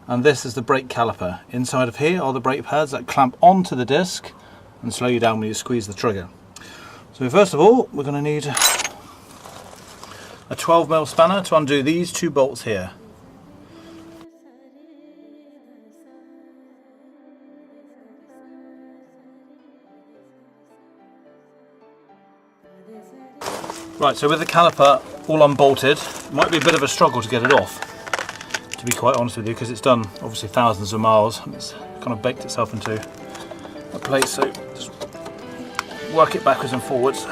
and this is the brake caliper. Inside of here are the brake pads that clamp onto the disc and slow you down when you squeeze the trigger. So first of all, we're going to need a 12mm spanner to undo these 2 bolts here. Right, so with the caliper all unbolted, it might be a bit of a struggle to get it off, to be quite honest with you, because it's done obviously thousands of miles and it's kind of baked itself into a place, so just work it backwards and forwards.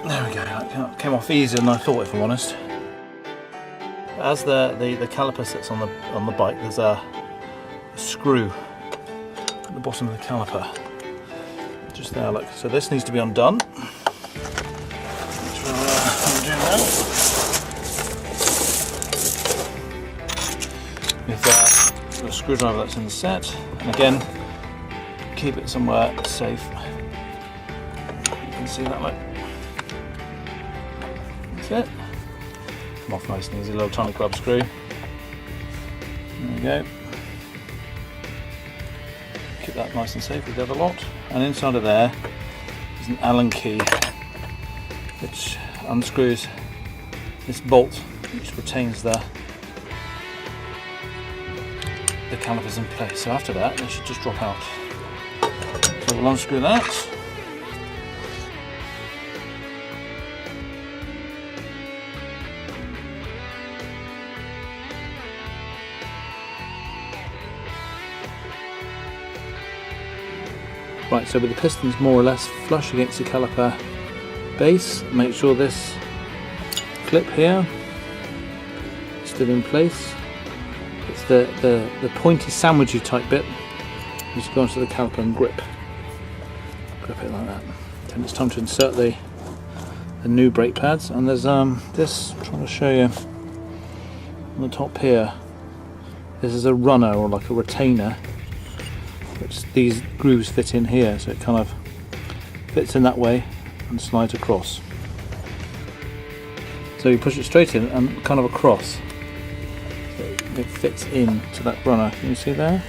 There we go, that came off easier than I thought, if I'm honest. As the caliper sits on the bike, there's a screw at the bottom of the caliper. Just there, look. So this needs to be undone. With the screwdriver that's in the set, and again, keep it somewhere safe. You can see that way. That's it. Come off nice and easy, little tiny grub screw. There we go. Keep that nice and safe with the other lot. And inside of there is an Allen key, which unscrews this bolt, which retains the calipers in place. So after that, they should just drop out. So we'll unscrew that. Right, so with the pistons more or less flush against the caliper base, make sure this clip here is still in place. It's the pointy sandwichy type bit. You just go onto the caliper and grip it like that. Then it's time to insert the new brake pads, and there's this, I'm trying to show you on the top here. This is a runner, or like a retainer, which these grooves fit in here, so it kind of fits in that way and slides across. So you push it straight in and kind of across. So it fits in to that runner. Can you see there?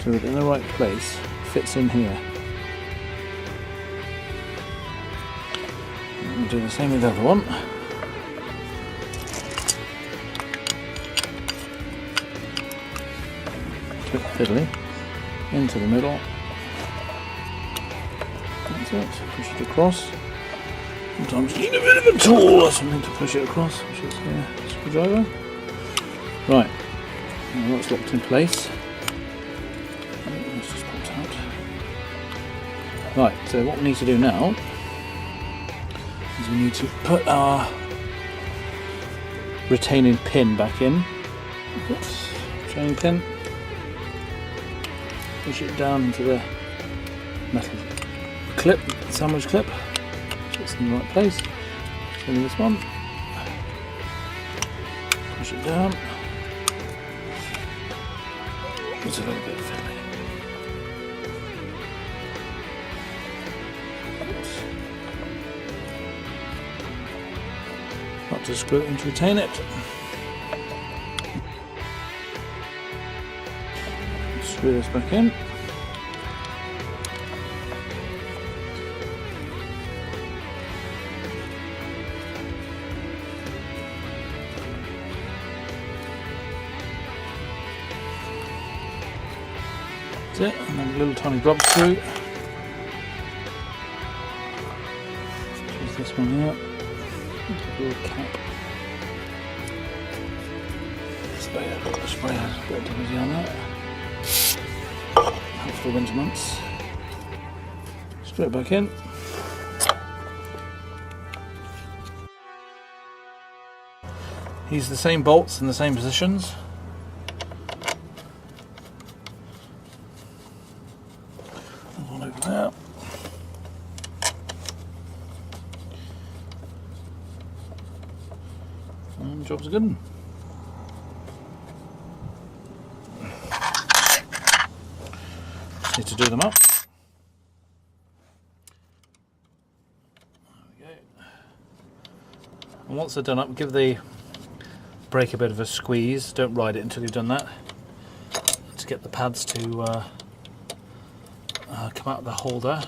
So it's in the right place, it fits in here. And we'll do the same with the other one. It's a bit fiddly. Into the middle. That's it. Push it across. Sometimes you need a bit of a tool or something to push it across, which is a screwdriver. Right. Now that's locked in place. Let's just pop it out. Right. So what we need to do now is we need to put our retaining pin back in. Oops. Retaining pin. Push it down into the metal clip, sandwich clip, so it's in the right place. So in this one, push it down. It's a little bit fiddly. Not to screw it in to retain it. Screw this back in. That's it, and then a little tiny grub screw. Use this one here. A little cap. Spray has a bit of damage on that. For the winter months. Screw it back in. Use the same bolts in the same positions. One over there. And job's good. Need to do them up. There we go. And once they're done up, give the brake a bit of a squeeze. Don't ride it until you've done that. To get the pads to come out of the holder.